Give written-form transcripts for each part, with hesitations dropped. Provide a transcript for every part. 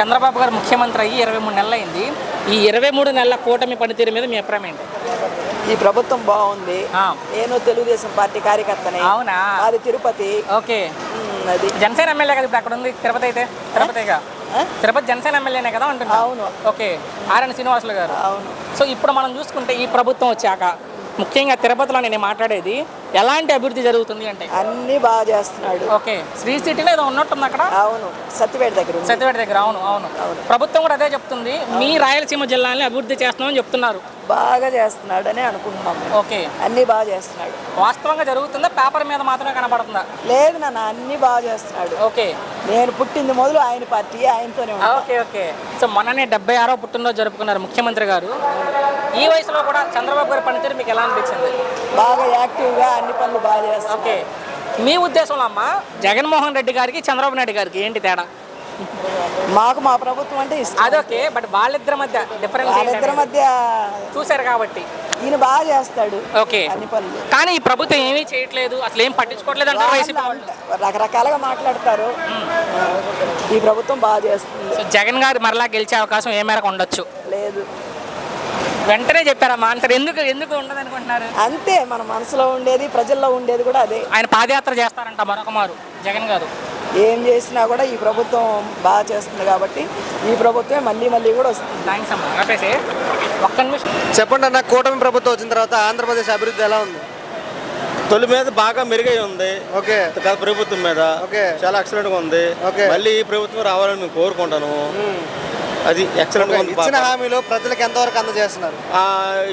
చంద్రబాబు గారు ముఖ్యమంత్రి అయ్యి 23 నెలలు అయింది. ఈ 23 నెలల కూటమి పనితీరు మీద మీ అభిప్రాయం ఏంటి? ఈ ప్రభుత్వం బాగుంది. నేను తెలుగుదేశం పార్టీ కార్యకర్తనే. అవునా? అది తిరుపతి. ఓకే. అది జనసేన ఎమ్మెల్యే కదా ఇప్పుడు అక్కడ ఉంది. తిరుపతి అయితే తిరుపతిగా తిరుపతి జనసేన ఎమ్మెల్యేనే కదా అంటున్నా. అవును. ఓకే. ఆర్ఎన్ శ్రీనివాసులు గారు. అవును. సో ఇప్పుడు మనం చూసుకుంటే ఈ ప్రభుత్వం వచ్చాక ముఖ్యంగా తిరుపతిలో నేను మాట్లాడేది ఎలాంటి అభివృద్ధి జరుగుతుంది అంటే అన్ని బాగా చేస్తున్నాడు. ఓకే. శ్రీ సిటీలో ఏదో ఉన్నట్టుంది అక్కడ. అవును, సత్యవేట దగ్గర. అవును. ప్రభుత్వం కూడా అదే చెప్తుంది, మీ రాయలసీమ జిల్లాని అభివృద్ధి చేస్తున్నామని చెప్తున్నారు. బాగా చేస్తున్నాడు అని అనుకుంటున్నాము. ఓకే. అన్ని బాగా చేస్తున్నాడు. వాస్తవంగా జరుగుతుందా, పేపర్ మీద మాత్రమే కనబడుతుందా? లేదు నాన్న, అన్ని బాగా చేస్తున్నాడు. ఓకే. నేను పుట్టింది మొదలు ఆయన పార్టీ, ఆయనతోనే. ఓకే. సో మొన్ననే 76వ పుట్టినరోజు జరుపుకున్నారు ముఖ్యమంత్రి గారు. ఈ వయసులో కూడా చంద్రబాబు గారి పనితీరు మీకు ఎలా అనిపించింది? బాగా యాక్టివ్గా అన్ని పనులు బాగా చేస్తారు. ఓకే. మీ ఉద్దేశంలో అమ్మ జగన్మోహన్ రెడ్డి గారికి చంద్రబాబు నాయుడు గారికి ఏంటి తేడా? మాకు మా ప్రభుత్వం అంటే ఇష్టం. అదొకే, బట్ వాళ్ళిద్దరి మధ్య డిఫరెన్స్ చూశారు కాబట్టి ఈయన బాగా చేస్తాడు. ఓకే. అన్ని పనులు. కానీ ఈ ప్రభుత్వం ఏమీ చేయట్లేదు, అసలు ఏం పట్టించుకోవట్లేదు అంటారు వైసీపీ వాళ్ళు. రకరకాలుగా మాట్లాడతారు. ఈ ప్రభుత్వం బాగా చేస్తుంది. సో జగన్ గారు మరలా గెలిచే అవకాశం ఏ మేరకు ఉండొచ్చు? లేదు. వెంటనే చెప్పారా మా ఆన్సర్? ఎందుకు ఉండదు అనుకుంటున్నారు? అంతే, మన మనసులో ఉండేది, ప్రజల్లో ఉండేది కూడా అదే. ఆయన పాదయాత్ర చేస్తారంట మరొక మారు జగన్ గారు. ఏం చేసినా కూడా ఈ ప్రభుత్వం బాగా చేస్తుంది కాబట్టి ఈ ప్రభుత్వమే మళ్ళీ కూడా వస్తుంది. థ్యాంక్స్ అమ్మా. ఆపేసి ఒక్క నిమిషం చెప్పండి అన్న, కూటమి ప్రభుత్వం వచ్చిన తర్వాత ఆంధ్రప్రదేశ్ అభివృద్ధి ఎలా ఉంది? తొలి మీద బాగా మెరుగై ఉంది. ఓకే. గత ప్రభుత్వం మీద చాలా ఎక్సలెంట్ గా ఉంది. మళ్ళీ ఈ ప్రభుత్వం రావాలని మేము కోరుకుంటాను. అది ఎక్సలెంట్ గా ఉంది. ఇచ్చిన హామీలు ప్రజలకు ఎంతవరకు అందజేస్తున్నారు?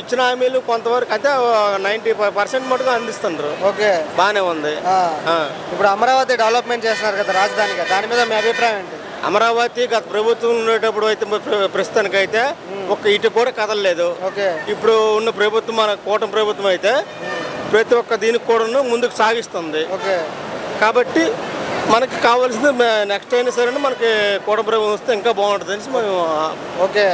ఇచ్చిన హామీలు కొంతవరకు అయితే 90% మటుకు అందిస్తున్నారు. ఓకే, బాగానే ఉంది. ఇప్పుడు అమరావతి డెవలప్మెంట్ చేస్తున్నారు కదా రాజధానిగా, దాని మీద మీ అభిప్రాయం ఏంటి? అమరావతి గత ప్రభుత్వం ఉండేటప్పుడు అయితే ప్రస్తుతానికైతే ఒక ఇటు కూడా కదలలేదు. ఇప్పుడు ఉన్న ప్రభుత్వం, మన కూటమి ప్రభుత్వం అయితే ప్రతి ఒక్క దీనికి కూడా ముందుకు సాగిస్తుంది. కాబట్టి మనకి కావాల్సింది నెక్స్ట్ అయినా సరే మనకి కూటమి ప్రభుత్వం వస్తే ఇంకా బాగుంటుంది అనేసి మనం. ఓకే.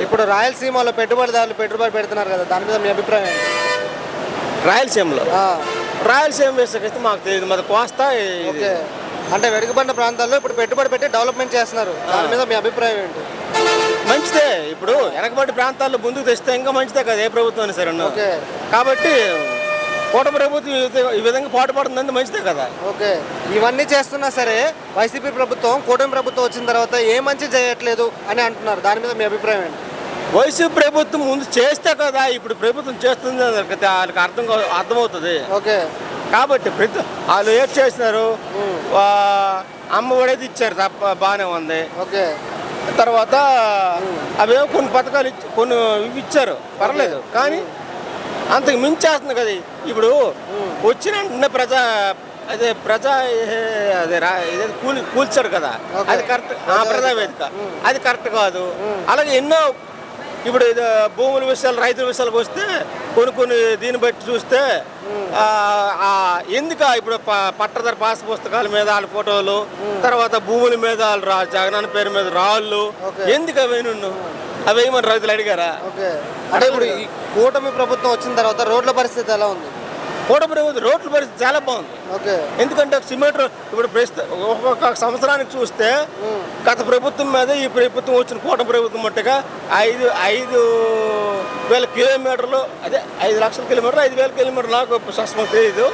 ఇప్పుడు రాయలసీమలో పెట్టుబడిదారులు పెట్టుబడి పెడుతున్నారు కదా, దాని మీద మీ అభిప్రాయం ఏంటి? రాయలసీమ వేసకైతే మాకు తెలియదు, మాది కోస్తా. ఓకే. అంటే వెనుకబడిన ప్రాంతాల్లో ఇప్పుడు పెట్టుబడి పెట్టి డెవలప్మెంట్ చేస్తున్నారు, దాని మీద మీ అభిప్రాయం ఏంటి? మంచిదే. ఇప్పుడు వెనకబడి ప్రాంతాల్లో ముందుకు తెస్తే ఇంకా మంచిదే కదా ఏ ప్రభుత్వం అయినా సరే. కాబట్టి కూటమి ప్రభుత్వం ఈ విధంగా పాటుపడుతుందంటే మంచిదే కదా. ఓకే. ఇవన్నీ చేస్తున్నా సరే వైసీపీ ప్రభుత్వం, కూటమి ప్రభుత్వం వచ్చిన తర్వాత ఏ మంచి చేయట్లేదు అని అంటున్నారు, దాని మీద మీ అభిప్రాయం ఏంటి? వైసీపీ ప్రభుత్వం ముందు చేస్తే కదా ఇప్పుడు ప్రభుత్వం చేస్తుంది వాళ్ళకి అర్థమవుతుంది. ఓకే. కాబట్టి వాళ్ళు ఏం చేసినారు, అమ్మ ఒడేది ఇచ్చారు తప్ప బాగానే ఉంది. ఓకే. తర్వాత అవేమో కొన్ని పథకాలు కొన్ని ఇవి ఇచ్చారు, పర్లేదు. కానీ అంతకు మించేస్తుంది కదా. ఇప్పుడు వచ్చిన అదే కూల్చారు కదా, అది కరెక్ట్. ప్రజావేదిక అది కరెక్ట్ కాదు. అలాగే ఎన్నో ఇప్పుడు భూముల విషయాలు, రైతుల విషయాలకు వస్తే కొన్ని దీన్ని బట్టి చూస్తే ఎందుకు ఇప్పుడు పట్టదారు పాస్ పుస్తకాల మీద వాళ్ళ ఫోటోలు, తర్వాత భూముల మీద వాళ్ళు జగనన్న పేరు మీద రాళ్ళు, ఎందుకు అవి ఏమని రైతులు అడిగారా? అంటే ఇప్పుడు ఈ కూటమి ప్రభుత్వం వచ్చిన తర్వాత రోడ్ల పరిస్థితి ఎలా ఉంది? కూటమి ప్రభుత్వం రోడ్ల పరిస్థితి చాలా బాగుంది. ఎందుకంటే సిమెంట్ ఇప్పుడు ఒక్కొక్క సంవత్సరానికి చూస్తే గత ప్రభుత్వం మీద ఈ ప్రభుత్వం వచ్చిన కూటమి ప్రభుత్వం మట్టుగా 5,000 కిలోమీటర్లు, అదే 5 లక్షల కిలోమీటర్లు, 5,000 కిలోమీటర్లు నాకు స్పష్టంగా తెలియదు.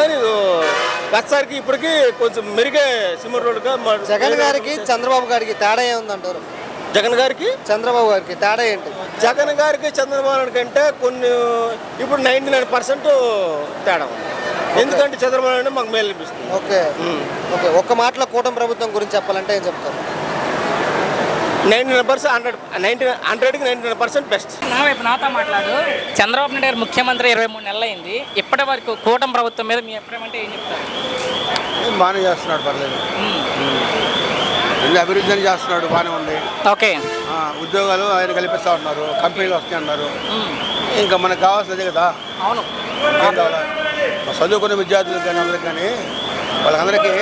కానీ గతసారికి ఇప్పటికీ కొంచెం మెరుగే సిమెంట్ రోడ్డుగా. జగన్ గారికి చంద్రబాబు గారికి తేడా ఏముందంటారు? జగన్ గారికి చంద్రబాబు గారికి తేడా ఏంటి? జగన్ గారికి చంద్రబాబు నాయుడు కంటే ఇప్పుడు 99% తేడా ఉంది. ఎందుకంటే చంద్రబాబు నాయుడు మాకు మేలు అనిపిస్తుంది. ఓకే. ఒక్క మాటలో కూటమి ప్రభుత్వం గురించి చెప్పాలంటే ఏం చెప్తారు? 99% బెస్ట్. నా వైపు నాతో మాట్లాడు. చంద్రబాబు నాయుడు గారు ముఖ్యమంత్రి 23 నెలలు అయింది. ఇప్పటి వరకు కూటమి ప్రభుత్వం మీద మీ అభిప్రాయం అంటే ఏం చెప్తారు? బాగానే చేస్తున్నాడు, పర్లేదు. అభివృద్ధి అని చేస్తున్నాడు, బాగానే ఉంది. ఓకే. ఉద్యోగాలు ఆయన కల్పిస్తూ ఉన్నారు, కంపెనీలు వస్తాయి అన్నారు. ఇంకా మనకు కావాల్సిందే కదా. అవును. ఏం కావాలా? చదువుకునే విద్యార్థులకు కానీ అందరికి కానీ వాళ్ళందరికీ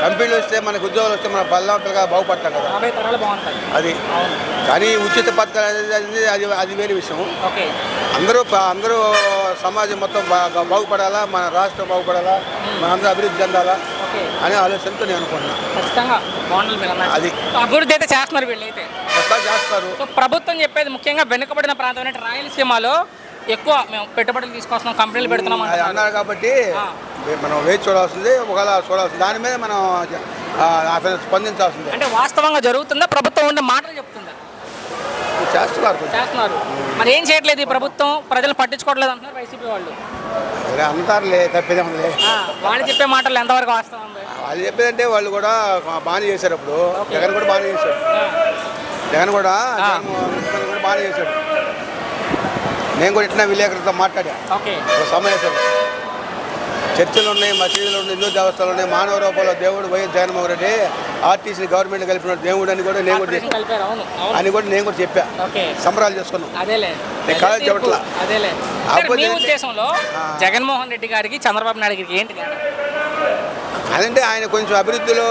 కంపెనీలు వస్తే, మనకు ఉద్యోగాలు వస్తే మన బలవంతులుగా బాగుపడతాం కదా, అది. కానీ ఉచిత పథకాలు అది వేరే విషయం. అందరూ సమాజం మొత్తం బాగుపడాలా, మన రాష్ట్రం బాగుపడాలా, మన అందరూ అభివృద్ధి చెందాలా, ఓకే. అనే ఆలోచనతో నేను అనుకుంటున్నాను. ఖచ్చితంగా బాగుండాలి మీరు అన్నట్టు. అది. అభివృద్ధి అయితే చేస్తున్నారు వీళ్ళైతే. కొత్తగా చేస్తారు. సో ప్రభుత్వం చెప్పేది ముఖ్యంగా వెనుకబడిన ప్రాంతం అంటే రాయలసీమలో ఎక్కువ మేము పెట్టుబడులు తీసుకొస్తున్నాం, కంపెనీలు పెడుతున్నాం అది అంటున్నారు. అన్నారు కాబట్టి ఆ. మనం వేచి చూడాల్సింది, ఒకవేళ చూడాల్సింది దాని మీద మనం అతను స్పందించాల్సిందే. అంటే వాస్తవంగా జరుగుతుందా, ప్రభుత్వం ఉండే మాటలు చెప్తుందా? చేస్తున్నారు కొంచెం. చేస్తున్నారు. మరి ఏం చేయట్లేదు ఈ ప్రభుత్వం, ప్రజలు పట్టించుకోవట్లేదు అంటున్నారు వైసీపీ వాళ్ళు. సరే అంటారులే, తప్పేదే ఉందిలే. వాళ్ళు చెప్పే మాటలు ఎంతవరకు వాస్తవం ఉంది? వాళ్ళు చెప్పేదంటే వాళ్ళు కూడా బాగానే చేశారు. అప్పుడు జగన్ కూడా బాగానే చేశాడు. జగన్ కూడా ముఖ్యమంత్రి కూడా బాగానే చేశాడు. నేను కూడా ఇట్లా విలేకరులతో మాట్లాడా. ఓకే. ఒక సమావేశం. చర్చిలు ఉన్నాయి, మసీదులు ఉన్నాయి, హిందూ దేవస్థానాలు ఉన్నాయి. మానవ రూపంలో దేవుడు వైఎస్ జగన్మోహన్ రెడ్డి ఆర్టీసీని గవర్నమెంట్ కలిపిన దేవుడు అని కూడా నేను కూడా కలిపారు. అవును అని కూడా నేను కూడా చెప్పా. ఓకే. సంబరాలు చేసుకున్నాం. అదేలే నేను కాలేజ్ చెప్పట్లా. అదేలే. కాకపోతే మీ ఏంటి? ఉద్దేశంలో జగన్మోహన్ రెడ్డి గారికి చంద్రబాబు నాయుడు గారికి ఏంటి తేడా? అదంటే ఆయన కొంచెం అభివృద్ధిలో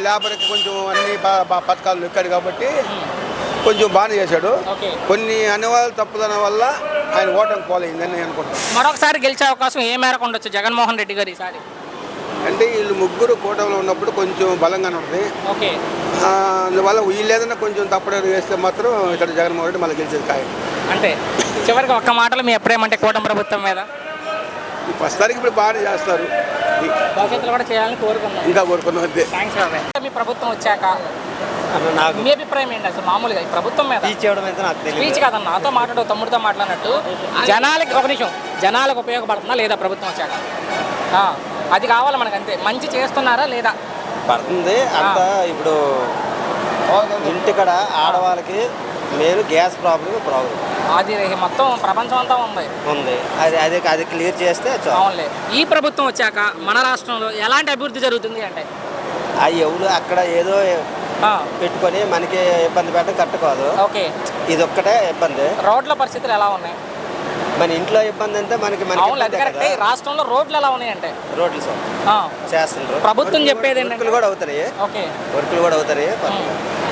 లేబర్కి కొంచెం అన్ని పథకాలు ఎక్కాడు కాబట్టి కొంచెం బాగానే చేశాడు. ఓకే. కొన్ని అనివార్య తప్పుదనం వల్ల ఆయన ఓటమి పోలేయిందని నేను అనుకుంటాను. మరొకసారి గెలిచే అవకాశం ఏ మేరకు ఉండొచ్చు జగన్మోహన్ రెడ్డి గారు ఈసారి? అంటే వీళ్ళు ముగ్గురు కూటమిలో ఉన్నప్పుడు కొంచెం బలంగానే ఉంటుంది. ఓకే. అందువల్ల వీళ్ళు ఏదైనా కొంచెం తప్పడం వేస్తే మాత్రం ఇక్కడ జగన్మోహన్ రెడ్డి మళ్ళీ గెలిచేది ఖాయం. అంటే చివరికి ఒక్క మాటలో మీ ఎప్పుడేమంటే కూటమి ప్రభుత్వం మీద ప్రస్తుతానికి ఇప్పుడు బాగానే చేస్తారు. భవిష్యత్తులో కూడా చేయాలని కోరుకున్నాం. ఇంకా కోరుకున్నాం అంతే. థ్యాంక్స్ బాబాయ్. మీ ప్రభుత్వం వచ్చాక మీ అభిప్రాయం ఏంటి అసలు మామూలుగా ఈ ప్రభుత్వం మీద? స్పీచ్ కాదన్న, నాతో మాట్లాడు, తమ్ముడితో మాట్లాడినట్టు జనాలకి ఒక నిమిషం, జనాలకు ఉపయోగపడుతుందా లేదా ప్రభుత్వం వచ్చాక? అది కావాలి మనకు, అంతే. మంచి చేస్తున్నారా లేదా? పడుతుంది అంతా. ఇప్పుడు ఇంటికడ ఆడవాళ్ళకి మెయిన్ గ్యాస్ ప్రాబ్లం అది మొత్తం ప్రపంచం అంతా ఉంది. అది క్లియర్ చేస్తే అవునులే. ఈ ప్రభుత్వం వచ్చాక మన రాష్ట్రంలో ఎలాంటి అభివృద్ధి జరుగుతుంది అంటే? అవి ఎవరు అక్కడ ఏదో పెట్టుకొని మనకి ఇబ్బంది పెట్టడం కరెక్ట్ కాదు. ఓకే. ఇది ఒక్కటే ఇబ్బంది. రోడ్ల పరిస్థితులు ఎలా ఉన్నాయి? మన ఇంట్లో ఇబ్బంది అంటే మనకి రాష్ట్రంలో రోడ్లు ఎలా ఉన్నాయి అంటే? రోడ్లు చేస్తున్నారు. ప్రభుత్వం చెప్పేది వర్కులు కూడా అవుతాయి. ఓకే. వర్కులు కూడా అవుతాయి.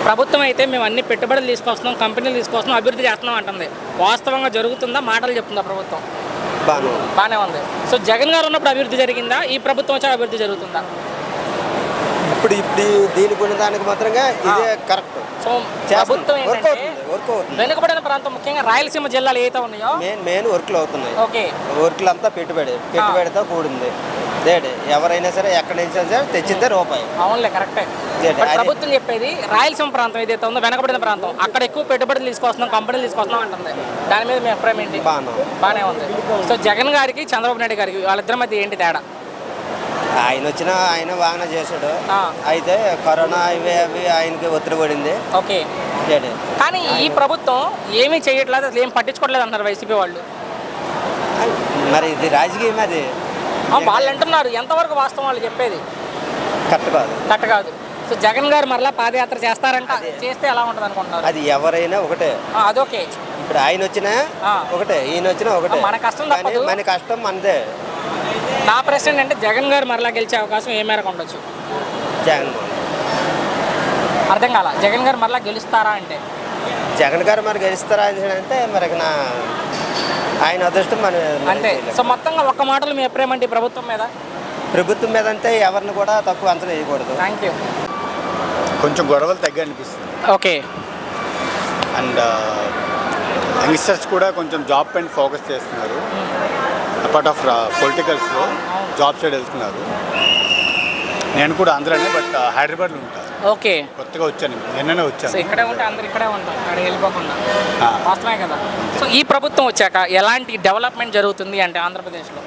ప్రభుత్వం అయితే మేము అన్ని పెట్టుబడులు తీసుకొస్తున్నాం, కంపెనీలు తీసుకొస్తున్నాం, అభివృద్ధి చేస్తున్నాం అంటుంది. వాస్తవంగా జరుగుతుందా, మాటలు చెప్తుందా ప్రభుత్వం? బాగానే ఉంది. సో జగన్ గారు ఉన్నప్పుడు అభివృద్ధి జరిగిందా, ఈ ప్రభుత్వం వచ్చాక అభివృద్ధి జరుగుతుందా? ఇప్పుడు దీనికి ఉన్న దానికి మాత్రంగా ఇదే కరెక్ట్. సో ప్రభుత్వం వెనుకబడిన ప్రాంతం ముఖ్యంగా రాయలసీమ జిల్లాలు ఏవైతే ఉన్నాయో మెయిన్ వర్క్లు అవుతున్నాయి. ఓకే. వర్క్లు అంతా పెట్టుబడితో కూడింది. ఎవరైనా సరే ఎక్కడి నుంచి సరే తెచ్చిందే రూపాయి. అవునులే, కరెక్టే. ప్రభుత్వం చెప్పేది రాయలసీమ ప్రాంతం ఏదైతే ఉందో వెనకబడిన ప్రాంతం, అక్కడ ఎక్కువ పెట్టుబడులు తీసుకొస్తున్నాం, కంపెనీలు తీసుకొస్తున్నాం అంటుంది. దాని మీద మీ అభిప్రాయం ఏంటి? బాగానే ఉంది. సో జగన్ గారికి చంద్రబాబు నాయుడు గారికి వాళ్ళిద్దరి మధ్య ఏంటి తేడా? ఆయన వచ్చినా ఆయన బాగానే చేశాడు. అయితే కరోనా అవి ఆయనకి ఒత్తిడి పడింది. ఓకే. కానీ ఈ ప్రభుత్వం ఏమీ చేయట్లేదు, అసలు ఏం పట్టించుకోవట్లేదు అంటారు వైసీపీ వాళ్ళు. మరి ఇది రాజకీయం, అది వాళ్ళు అంటున్నారు. ఎంతవరకు వాస్తవం వాళ్ళు చెప్పేది? కరెక్ట్ కాదు. సో జగన్ గారు మరలా పాదయాత్ర చేస్తారంట, చేస్తే ఎలా ఉంటుంది అనుకుంటున్నారు? అది ఎవరైనా ఒకటే. అదొకే. ఇప్పుడు ఆయన వచ్చినా ఒకటే, ఈయన వచ్చినా ఒకటే. మన కష్టం తప్పదు. మన కష్టం మనదే. నా ప్రశ్న ఏంటంటే జగన్ గారు మరలా గెలిచే అవకాశం ఏ మేరకు ఉండొచ్చు? అర్థం కాల. జగన్ గారు మరలా గెలుస్తారా అంటే? జగన్ గారు మరి గెలుస్తారా అంటే మరి ఆయన అదృష్టం మన అంతే. సో మొత్తంగా ఒక్క మాటలు మీ అభిప్రాయం అంటే ప్రభుత్వం మీద? ప్రభుత్వం మీద అంటే ఎవరిని కూడా తక్కువ అంచనా వేయకూడదు. Thank you. కొంచెం గొడవలు తగ్గి అనిపిస్తుంది. ఓకే. అండ్ యంగ్స్టర్స్ కూడా కొంచెం జాబ్ పైన ఫోకస్ చేస్తున్నారు. అపార్ట్ ఆఫ్ పొలిటికల్స్లో జాబ్ సైడ్ వెళ్తున్నారు. నేను కూడా ఆంధ్రానే, బట్ హైదరాబాద్లో ఉంటాను. ఓకే. కొత్తగా వచ్చాను, నిన్ననే వచ్చాను. ఇక్కడే ఉంటే అందరు ఇక్కడే ఉంటాం, అక్కడ వెళ్ళిపోకుండా. వాస్తవమే కదా. సో ఈ ప్రభుత్వం వచ్చాక ఎలాంటి డెవలప్మెంట్ జరుగుతుంది అంటే ఆంధ్రప్రదేశ్లో?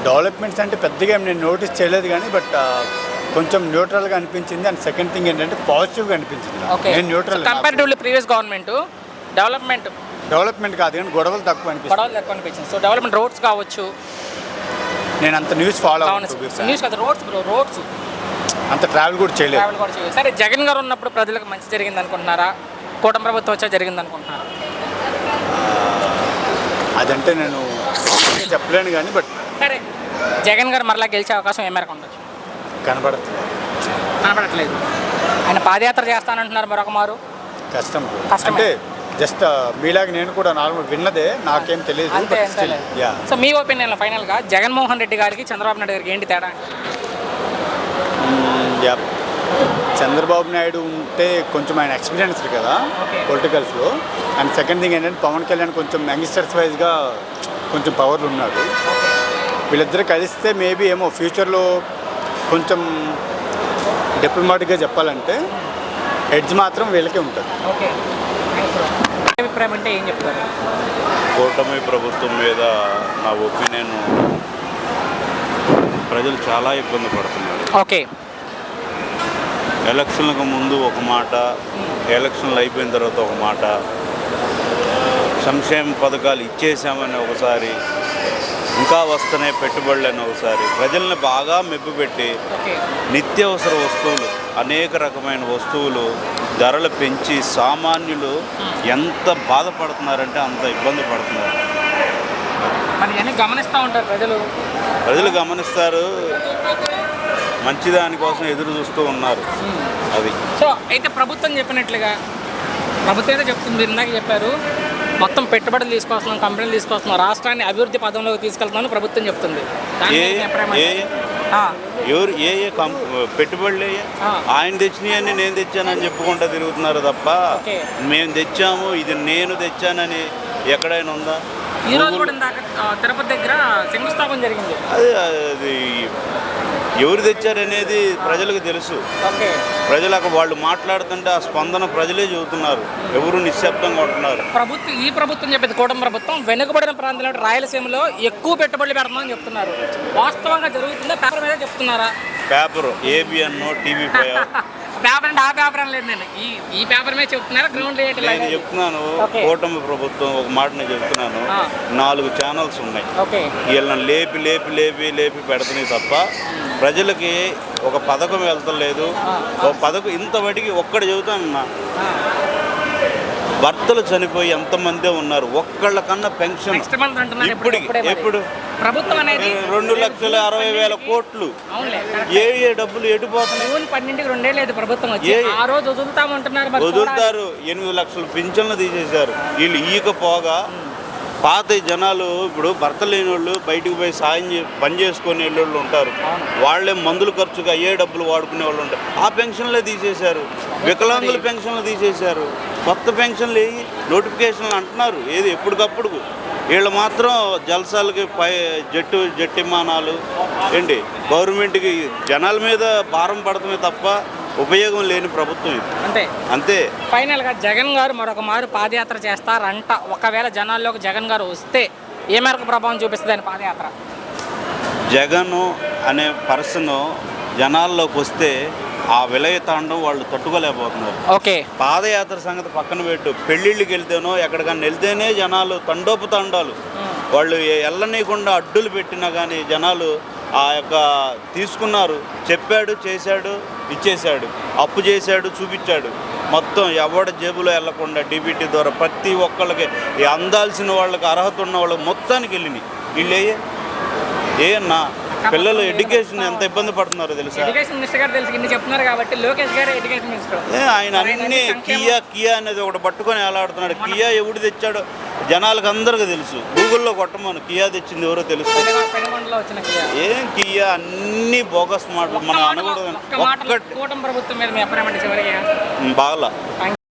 డెవలప్మెంట్స్ అంటే పెద్దగా నేను నోటీస్ చేయలేదు కానీ, బట్ కొంచెం న్యూట్రల్గా అనిపించింది. అండ్ సెకండ్ థింగ్ ఏంటంటే పాజిటివ్గా అనిపించింది. నేను neutral comparatively previous government development కాదు కానీ గొడవలు తక్కువ అనిపించింది. సో డెవలప్మెంట్ రోడ్స్ కావచ్చు. నేను అంత న్యూస్ ఫాలో న్యూస్ కాదు, రోడ్స్ అంత ట్రావెల్ కూడా చేయలేదు. సరే, జగన్ గారు ఉన్నప్పుడు ప్రజలకు మంచి జరిగింది అనుకుంటున్నారా, కూటమి ప్రభుత్వం వచ్చా జరిగింది అనుకుంటున్నారా? అదంటే నేను చెప్పలేను కానీ, బట్ సరే, జగన్ గారు మరలా గెలిచే అవకాశం ఏ మేరకు ఉండొచ్చు? కనపడట్లేదు. ఆయన పాదయాత్ర చేస్తానంటున్నారు మరొక మారు. కష్టం అంటే జస్ట్ మీలాగా నేను కూడా నార్మల్ విన్నదే, నాకేం తెలియదు. సో మీ ఒపీనియన్లో ఫైనల్గా జగన్మోహన్ రెడ్డి గారికి చంద్రబాబు నాయుడు గారికి ఏంటి తేడా? చంద్రబాబు నాయుడు ఉంటే కొంచెం ఆయన ఎక్స్పీరియన్స్ కదా పొలిటికల్స్లో. అండ్ సెకండ్ థింగ్ ఏంటంటే పవన్ కళ్యాణ్ కొంచెం యంగ్స్టర్స్ వైజ్గా కొంచెం పవర్లు ఉన్నారు. వీళ్ళిద్దరు కలిస్తే మేబీ ఏమో ఫ్యూచర్లో కొంచెం డిప్లొమాటిక్గా చెప్పాలంటే ఎడ్జ్ మాత్రం వీళ్ళకే ఉంటుంది. ఓకే, అభిప్రాయం అంటే ఏం చెప్తారు? కూటమి ప్రభుత్వం మీద నా ఒపీనియన్, ప్రజలు చాలా ఇబ్బంది పడుతున్నారు. ఓకే, ఎలక్షన్లకు ముందు ఒక మాట, ఎలక్షన్లు అయిపోయిన తర్వాత ఒక మాట, సంక్షేమ పథకాలు ఇచ్చేసామని ఒకసారి, ఇంకా వస్తున్నాయి పెట్టుబడులని ఒకసారి, ప్రజల్ని బాగా మెప్పుపెట్టి నిత్యావసర వస్తువులు, అనేక రకమైన వస్తువులు ధరలు పెంచి సామాన్యులు ఎంత బాధపడుతున్నారంటే అంత ఇబ్బంది పడుతున్నారు. గమనిస్తూ ఉంటారు ప్రజలు గమనిస్తారు, మంచిదానికోసం ఎదురు చూస్తూ ఉన్నారు. అది సో అయితే ప్రభుత్వం చెప్పినట్లుగా, ప్రభుత్వం అయితే చెప్తుంది, మీరు ఇందాక చెప్పారు, మొత్తం పెట్టుబడులు తీసుకొస్తున్నాం, కంపెనీలు తీసుకొస్తున్నాం, రాష్ట్రాన్ని అభివృద్ధి పదంలోకి తీసుకెళ్తున్నామని ప్రభుత్వం చెప్తుంది. ఎవరు ఏ పెట్టుబడులు ఆయన తెచ్చినాయని నేను తెచ్చానని చెప్పుకుంటూ తిరుగుతున్నారు తప్ప మేము తెచ్చాము, ఇది నేను తెచ్చానని ఎక్కడైనా ఉందా? ఈ రోజు కూడా ఇందాక తిరుపతి దగ్గర శంకుస్థాపన జరిగింది. అది ఎవరు తెచ్చారనేది ప్రజలకు తెలుసు. ప్రజలు అక్కడ వాళ్ళు మాట్లాడుతుంటే ఆ స్పందన ప్రజలే చెబుతున్నారు, ఎవరు నిశ్శబ్దంగా ఉంటున్నారు. ఈ ప్రభుత్వం చెప్పేది కూటమి ప్రభుత్వం వెనుకబడిన ప్రాంతంలో రాయలసీమలో ఎక్కువ పెట్టుబడులు పెడతామని చెప్తున్నారు. వాస్తవంగా జరుగుతుందా? పేపర్ మీద చెప్తున్నారా? పేపర్ ఏబిఎన్, టీవీ5 పేపర్ అంటే ఆ పేపర్ అని లేదు, నేను ఈ పేపర్ మీద చెప్తున్నారా? గ్రౌండ్ నేను చెప్తున్నాను, కూటమి ప్రభుత్వం ఒక మాట నేను చెప్తున్నాను, 4 ఛానల్స్ ఉన్నాయి, వీళ్ళని లేపి లేపి లేపి లేపి పెడుతున్నాయి తప్ప ప్రజలకి ఒక పథకం వెళ్తలేదు. ఒక పథకం ఇంతవరకు ఒక్కడు చెబుతానన్నా, భర్తలు చనిపోయి ఎంతమందే ఉన్నారు, ఒక్కళ్ళకన్నా పెన్షన్ ఎప్పుడు ప్రభుత్వం అనేది 2,60,000 కోట్లు ఏ డబ్బులు ఎటుపోతున్నాయి? 12కి 2 లేదు ప్రభుత్వం వచ్చి ఆ రోజు వదులుతామంటున్నారు. వదులుతారు. 8 లక్షల పింఛన్లు తీసేశారు. వీళ్ళు ఈకపోగా పాత జనాలు, ఇప్పుడు భర్త లేని వాళ్ళు బయటకు పోయి పని చేసుకునే వాళ్ళు ఉంటారు, వాళ్ళే మందుల ఖర్చుగా ఏ డబ్బులు వాడుకునే వాళ్ళు ఉంటారు, ఆ పెన్షన్లే తీసేశారు. వికలాంగుల పెన్షన్లు తీసేశారు. కొత్త పెన్షన్లు నోటిఫికేషన్లు అంటున్నారు, ఏది ఎప్పటికప్పుడు. వీళ్ళు మాత్రం జల్సాలకి జట్టిమానాలు ఏంటి, గవర్నమెంట్కి జనాల మీద భారం పడటమే తప్ప ఉపయోగం లేని ప్రభుత్వం ఇది. అంతే. ఫైనల్గా జగన్ గారు మరొక మారు పాదయాత్ర చేస్తారంట. ఒకవేళ జనాల్లోకి జగన్ గారు వస్తే ఏ మేరకు ప్రభావం చూపిస్తుంది ఆయన పాదయాత్ర? జగన్ అనే పర్సన్ జనాల్లోకి వస్తే ఆ విలయతాండం వాళ్ళు తట్టుకోలేకపోతున్నారు. ఓకే, పాదయాత్ర సంగతి పక్కన పెట్టు, పెళ్ళిళ్ళకి వెళ్తేనో ఎక్కడికన్నా వెళ్తేనే జనాలు తండోపుతండాలు, వాళ్ళు వెళ్ళనీయకుండా అడ్డులు పెట్టినా కానీ జనాలు ఆ యొక్క తీసుకున్నారు. చెప్పాడు, చేశాడు, ఇచ్చేశాడు, అప్పు చేశాడు, చూపించాడు. మొత్తం ఎవడ జేబులో వెళ్లకుండా డీబీటీ ద్వారా ప్రతి ఒక్కళ్ళకి అందాల్సిన వాళ్ళకి, అర్హత ఉన్న వాళ్ళకి మొత్తానికి వెళ్ళినాయి. వీళ్ళే ఏమన్నా పిల్లలు ఎడ్యుకేషన్ ఎంత ఇబ్బంది పడుతున్నారో తెలుసా? ఆయన అన్ని కియా అనేది ఒకటి పట్టుకొని ఎలాడుతున్నాడు. కియా ఎవడు తెచ్చాడో జనాలకు అందరికీ తెలుసు. గూగుల్లో కొట్టమను, కియా తెచ్చింది ఎవరో తెలుసు. ఏం కియా అన్ని బోగస్ మాటలు. మన అనకూడదు. బాగా